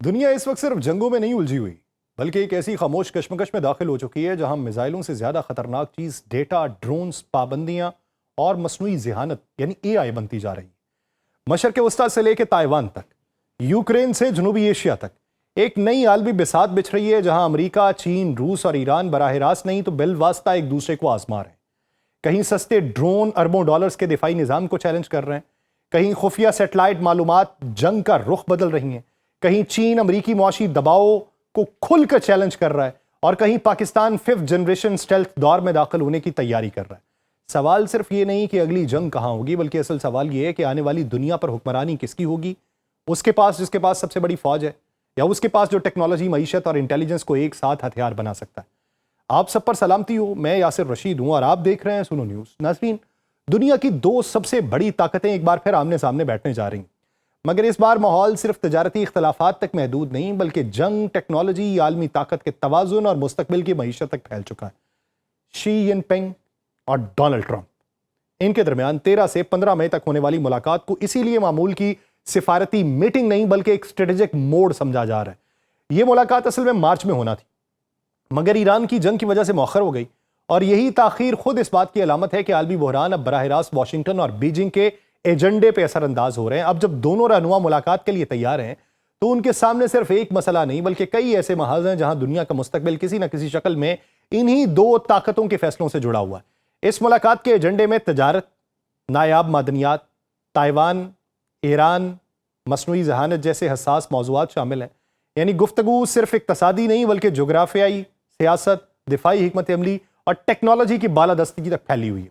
دنیا اس وقت صرف جنگوں میں نہیں الجھی ہوئی بلکہ ایک ایسی خاموش کشمکش میں داخل ہو چکی ہے جہاں میزائلوں سے زیادہ خطرناک چیز ڈیٹا، ڈرونز، پابندیاں اور مصنوعی ذہانت یعنی اے آئی بنتی جا رہی ہے۔ مشرق وسطیٰ سے لے کے تائیوان تک، یوکرین سے جنوبی ایشیا تک ایک نئی عالمی بساط بچھ رہی ہے جہاں امریکہ، چین، روس اور ایران براہ راست نہیں تو بالواسطہ ایک دوسرے کو آزما رہے ہیں۔ کہیں سستے ڈرون اربوں ڈالرز کے دفاعی نظام کو چیلنج کر رہے ہیں، کہیں خفیہ سیٹلائٹ معلومات جنگ کا رخ بدل رہی ہیں، کہیں چین امریکی معاشی دباؤ کو کھل کر چیلنج کر رہا ہے اور کہیں پاکستان 5th جنریشن اسٹیلتھ دور میں داخل ہونے کی تیاری کر رہا ہے۔ سوال صرف یہ نہیں کہ اگلی جنگ کہاں ہوگی، بلکہ اصل سوال یہ ہے کہ آنے والی دنیا پر حکمرانی کس کی ہوگی؟ اس کے پاس جس کے پاس سب سے بڑی فوج ہے، یا اس کے پاس جو ٹیکنالوجی، معیشت اور انٹیلیجنس کو ایک ساتھ ہتھیار بنا سکتا ہے؟ آپ سب پر سلامتی ہو، میں یاسر رشید ہوں اور آپ دیکھ رہے ہیں سنو نیوز۔ ناظرین، دنیا کی دو سب سے بڑی طاقتیں ایک بار پھر آمنے سامنے بیٹھنے جا رہی ہیں، مگر اس بار ماحول صرف تجارتی اختلافات تک محدود نہیں بلکہ جنگ، ٹیکنالوجی، عالمی طاقت کے توازن اور مستقبل کی معیشت تک پھیل چکا ہے۔ شی جن پنگ اور ڈونلڈ ٹرمپ، ان کے درمیان 13 سے 15 مئی تک ہونے والی ملاقات کو اسی لیے معمول کی سفارتی میٹنگ نہیں بلکہ ایک اسٹریٹجک موڑ سمجھا جا رہا ہے۔ یہ ملاقات اصل میں مارچ میں ہونا تھی، مگر ایران کی جنگ کی وجہ سے مؤخر ہو گئی، اور یہی تاخیر خود اس بات کی علامت ہے کہ عالمی بحران اب براہ راست واشنگٹن اور بیجنگ کے ایجنڈے پہ اثر انداز ہو رہے ہیں۔ اب جب دونوں رہنما ملاقات کے لیے تیار ہیں تو ان کے سامنے صرف ایک مسئلہ نہیں بلکہ کئی ایسے محاذ ہیں جہاں دنیا کا مستقبل کسی نہ کسی شکل میں انہی دو طاقتوں کے فیصلوں سے جڑا ہوا ہے۔ اس ملاقات کے ایجنڈے میں تجارت، نایاب معدنیات، تائیوان، ایران، مصنوعی ذہانت جیسے حساس موضوعات شامل ہیں۔ یعنی گفتگو صرف اقتصادی نہیں بلکہ جغرافیائی، سیاست، دفاعی حکمت عملی اور ٹیکنالوجی کی بالادستی تک پھیلی ہوئی ہے۔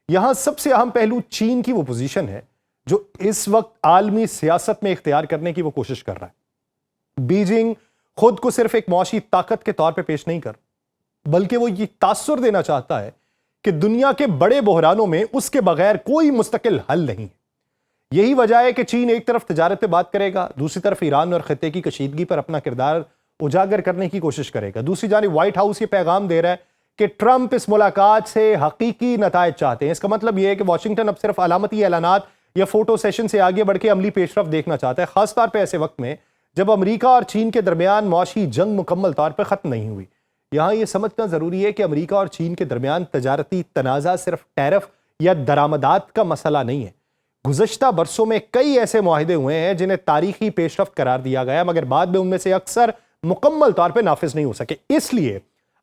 یہاں سب سے اہم پہلو چین کی وہ پوزیشن ہے جو اس وقت عالمی سیاست میں اختیار کرنے کی وہ کوشش کر رہا ہے۔ بیجنگ خود کو صرف ایک معاشی طاقت کے طور پہ پیش نہیں کر بلکہ وہ یہ تاثر دینا چاہتا ہے کہ دنیا کے بڑے بحرانوں میں اس کے بغیر کوئی مستقل حل نہیں ہے۔ یہی وجہ ہے کہ چین ایک طرف تجارت پہ بات کرے گا، دوسری طرف ایران اور خطے کی کشیدگی پر اپنا کردار اجاگر کرنے کی کوشش کرے گا۔ دوسری جانب وائٹ ہاؤس یہ پیغام دے رہا ہے کہ ٹرمپ اس ملاقات سے حقیقی نتائج چاہتے ہیں۔ اس کا مطلب یہ ہے کہ واشنگٹن اب صرف علامتی اعلانات یا فوٹو سیشن سے آگے بڑھ کے عملی پیش رفت دیکھنا چاہتا ہے، خاص طور پہ ایسے وقت میں جب امریکہ اور چین کے درمیان معاشی جنگ مکمل طور پر ختم نہیں ہوئی۔ یہاں یہ سمجھنا ضروری ہے کہ امریکہ اور چین کے درمیان تجارتی تنازع صرف ٹیرف یا درآمدات کا مسئلہ نہیں ہے۔ گزشتہ برسوں میں کئی ایسے معاہدے ہوئے ہیں جنہیں تاریخی پیش رفت قرار دیا گیا مگر بعد میں ان میں سے اکثر مکمل طور پہ نافذ نہیں ہو سکے۔ اس لیے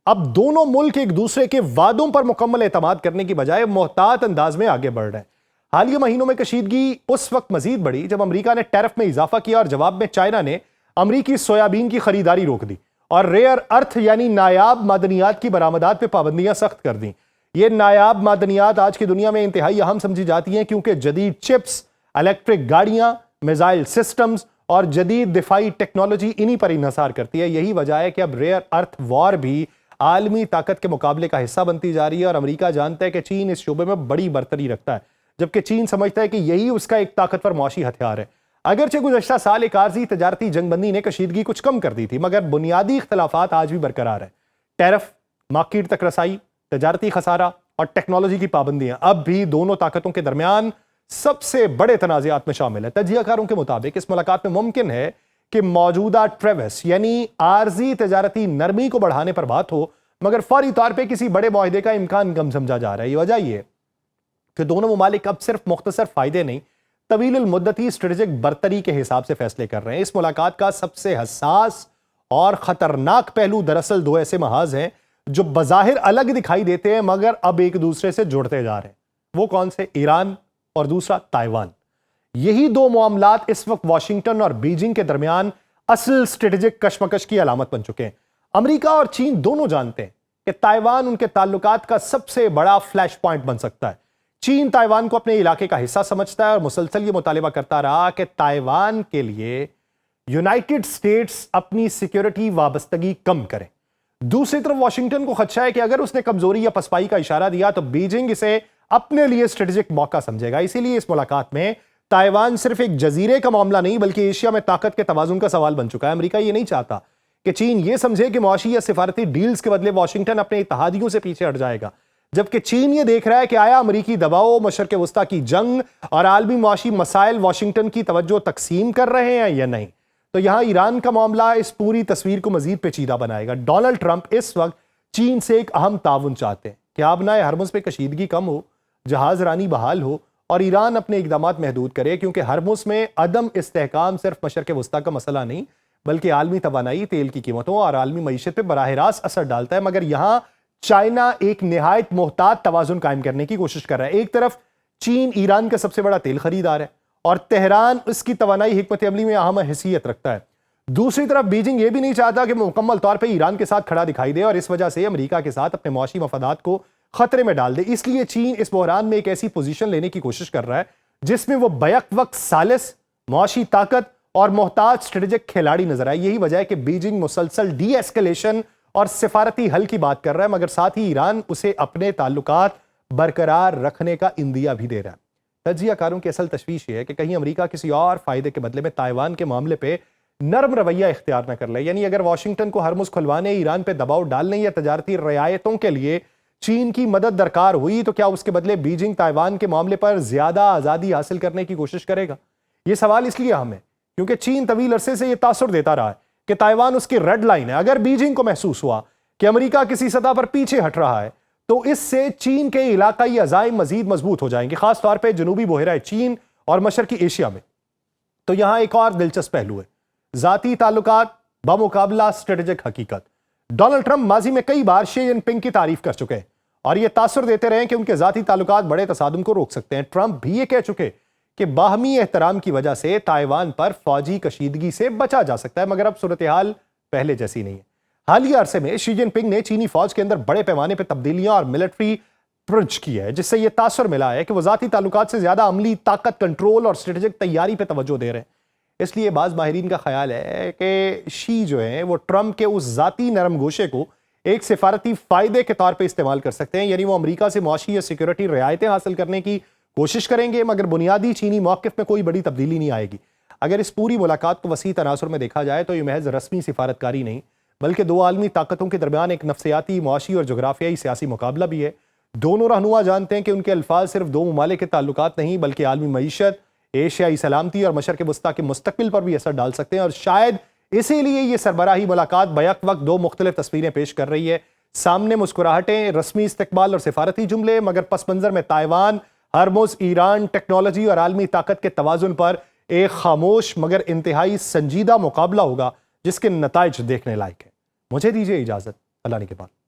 اب دونوں ملک ایک دوسرے کے وعدوں پر مکمل اعتماد کرنے کی بجائے محتاط انداز میں آگے بڑھ رہے ہیں۔ حالیہ مہینوں میں کشیدگی اس وقت مزید بڑھی جب امریکہ نے ٹیرف میں اضافہ کیا اور جواب میں چائنا نے امریکی سویابین کی خریداری روک دی اور ریئر ارتھ یعنی نایاب معدنیات کی برآمدات پہ پابندیاں سخت کر دیں۔ یہ نایاب معدنیات آج کی دنیا میں انتہائی اہم سمجھی جاتی ہیں کیونکہ جدید چپس، الیکٹرک گاڑیاں، میزائل سسٹمز اور جدید دفاعی ٹیکنالوجی انہی پر انحصار کرتی ہے۔ یہی وجہ ہے کہ اب ریئر ارتھ وار بھی عالمی طاقت کے مقابلے کا حصہ بنتی جا رہی ہے اور امریکہ جانتا ہے کہ چین اس شعبے میں بڑی برتری رکھتا ہے، جبکہ چین سمجھتا ہے کہ یہی اس کا ایک طاقتور معاشی ہتھیار ہے۔ اگرچہ گزشتہ سال ایک عارضی تجارتی جنگ بندی نے کشیدگی کچھ کم کر دی تھی مگر بنیادی اختلافات آج بھی برقرار ہیں۔ ٹیرف، مارکیٹ تک رسائی، تجارتی خسارہ اور ٹیکنالوجی کی پابندیاں اب بھی دونوں طاقتوں کے درمیان سب سے بڑے تنازعات میں شامل ہے۔ تجزیہ کاروں کے مطابق اس ملاقات میں ممکن ہے کہ موجودہ ٹریوس یعنی عارضی تجارتی نرمی کو بڑھانے پر بات ہو مگر فوری طور پہ کسی بڑے معاہدے کا امکان کم سمجھا جا رہا ہے۔ یہ وجہ یہ ہے کہ دونوں ممالک اب صرف مختصر فائدے نہیں، طویل المدتی اسٹریٹجک برتری کے حساب سے فیصلے کر رہے ہیں۔ اس ملاقات کا سب سے حساس اور خطرناک پہلو دراصل دو ایسے محاذ ہیں جو بظاہر الگ دکھائی دیتے ہیں مگر اب ایک دوسرے سے جڑتے جا رہے ہیں۔ وہ کون سے؟ ایران اور دوسرا تائیوان۔ یہی دو معاملات اس وقت واشنگٹن اور بیجنگ کے درمیان اصل اسٹریٹجک کشمکش کی علامت بن چکے ہیں۔ امریکہ اور چین دونوں جانتے ہیں کہ تائیوان ان کے تعلقات کا سب سے بڑا فلیش پوائنٹ بن سکتا ہے۔ چین تائیوان کو اپنے علاقے کا حصہ سمجھتا ہے اور مسلسل یہ مطالبہ کرتا رہا کہ تائیوان کے لیے یونائٹڈ اسٹیٹس اپنی سیکیورٹی وابستگی کم کرے۔ دوسری طرف واشنگٹن کو خدشہ ہے کہ اگر اس نے کمزوری یا پسپائی کا اشارہ دیا تو بیجنگ اسے اپنے لیے اسٹریٹجک موقع سمجھے گا۔ اسی لیے اس ملاقات میں تائیوان صرف ایک جزیرے کا معاملہ نہیں بلکہ ایشیا میں طاقت کے توازن کا سوال بن چکا ہے۔ امریکہ یہ نہیں چاہتا کہ چین یہ سمجھے کہ معاشی یا سفارتی ڈیلز کے بدلے واشنگٹن اپنے اتحادیوں سے پیچھے ہٹ جائے گا، جبکہ چین یہ دیکھ رہا ہے کہ آیا امریکی دباؤ، مشرق وسطیٰ کی جنگ اور عالمی معاشی مسائل واشنگٹن کی توجہ تقسیم کر رہے ہیں یا نہیں۔ تو یہاں ایران کا معاملہ اس پوری تصویر کو مزید پیچیدہ بنائے گا۔ ڈونلڈ ٹرمپ اس وقت چین سے ایک اہم تعاون چاہتے ہیں کہ آبنائے ہرمز پہ کشیدگی کم ہو، جہاز رانی بحال ہو اور ایران اپنے اقدامات محدود کرے، کیونکہ ہرمز میں عدم استحکام صرف مشرق وسطیٰ کا مسئلہ نہیں بلکہ عالمی توانائی، تیل کی قیمتوں اور عالمی معیشت پہ براہ راست اثر ڈالتا ہے۔ مگر یہاں چائنا ایک نہایت محتاط توازن قائم کرنے کی کوشش کر رہا ہے۔ ایک طرف چین ایران کا سب سے بڑا تیل خریدار ہے اور تہران اس کی توانائی حکمت عملی میں اہم حیثیت رکھتا ہے۔ دوسری طرف بیجنگ یہ بھی نہیں چاہتا کہ مکمل طور پہ ایران کے ساتھ کھڑا دکھائی دے اور اس وجہ سے امریکہ کے ساتھ اپنے معاشی مفادات کو خطرے میں ڈال دے۔ اس لیے چین اس بحران میں ایک ایسی پوزیشن لینے کی کوشش کر رہا ہے جس میں وہ بیک وقت ثالث، معاشی طاقت اور محتاط اسٹریٹجک کھلاڑی نظر آئے۔ یہی وجہ ہے کہ بیجنگ مسلسل ڈی ایسکلیشن اور سفارتی حل کی بات کر رہا ہے، مگر ساتھ ہی ایران اسے اپنے تعلقات برقرار رکھنے کا عندیہ بھی دے رہا ہے۔ تجزیہ کاروں کی اصل تشویش یہ ہے کہ کہیں امریکہ کسی اور فائدے کے بدلے میں تائیوان کے معاملے پہ نرم رویہ اختیار نہ کر لے، یعنی اگر واشنگٹن کو ہرمز کھلوانے، ایران پہ دباؤ ڈالنے یا تجارتی رعایتوں کے لیے چین کی مدد درکار ہوئی تو کیا اس کے بدلے بیجنگ تائیوان کے معاملے پر زیادہ آزادی حاصل کرنے کی کوشش کرے گا؟ یہ سوال اس لیے اہم ہے کیونکہ چین طویل عرصے سے یہ تاثر دیتا رہا ہے کہ تائیوان اس کی ریڈ لائن ہے۔ اگر بیجنگ کو محسوس ہوا کہ امریکہ کسی سطح پر پیچھے ہٹ رہا ہے تو اس سے چین کے علاقائی عزائم مزید مضبوط ہو جائیں گے، خاص طور پہ جنوبی بحیرہ چین اور مشرقی ایشیا میں۔ تو یہاں ایک اور دلچسپ پہلو ہے، ذاتی تعلقات بمقابلہ اسٹریٹجک حقیقت۔ ڈونلڈ ٹرمپ ماضی میں کئی بار شی جن پنگ کی تعریف کر چکے ہیں اور یہ تاثر دیتے رہے کہ ان کے ذاتی تعلقات بڑے تصادم کو روک سکتے ہیں۔ ٹرمپ بھی یہ کہہ چکے کہ باہمی احترام کی وجہ سے تائیوان پر فوجی کشیدگی سے بچا جا سکتا ہے، مگر اب صورتحال پہلے جیسی نہیں ہے۔ حالیہ عرصے میں شی جن پنگ نے چینی فوج کے اندر بڑے پیمانے پہ تبدیلیاں اور ملٹری پرج کی ہے، جس سے یہ تاثر ملا ہے کہ وہ ذاتی تعلقات سے زیادہ عملی طاقت، کنٹرول اور اسٹریٹجک تیاری پہ توجہ دے رہے ہیں۔ اس لیے بعض ماہرین کا خیال ہے کہ شی جو ہیں وہ ٹرمپ کے اس ذاتی نرم گوشے کو ایک سفارتی فائدے کے طور پہ استعمال کر سکتے ہیں، یعنی وہ امریکہ سے معاشی یا سیکیورٹی رعایتیں حاصل کرنے کی کوشش کریں گے، مگر بنیادی چینی موقف میں کوئی بڑی تبدیلی نہیں آئے گی۔ اگر اس پوری ملاقات کو وسیع تناظر میں دیکھا جائے تو یہ محض رسمی سفارتکاری نہیں بلکہ دو عالمی طاقتوں کے درمیان ایک نفسیاتی، معاشی اور جغرافیائی سیاسی مقابلہ بھی ہے۔ دونوں رہنما جانتے ہیں کہ ان کے الفاظ صرف دو ممالک کے تعلقات نہیں بلکہ عالمی معیشت، ایشیائی سلامتی اور مشرق وسطیٰ کے مستقبل پر بھی اثر ڈال سکتے ہیں، اور شاید اسی لیے یہ سربراہی ملاقات بیک وقت دو مختلف تصویریں پیش کر رہی ہے۔ سامنے مسکراہٹیں، رسمی استقبال اور سفارتی جملے، مگر پس منظر میں تائیوان، ہرمز، ایران، ٹیکنالوجی اور عالمی طاقت کے توازن پر ایک خاموش مگر انتہائی سنجیدہ مقابلہ ہوگا جس کے نتائج دیکھنے لائق ہیں۔ مجھے دیجیے اجازت، اللہ نے کے بعد۔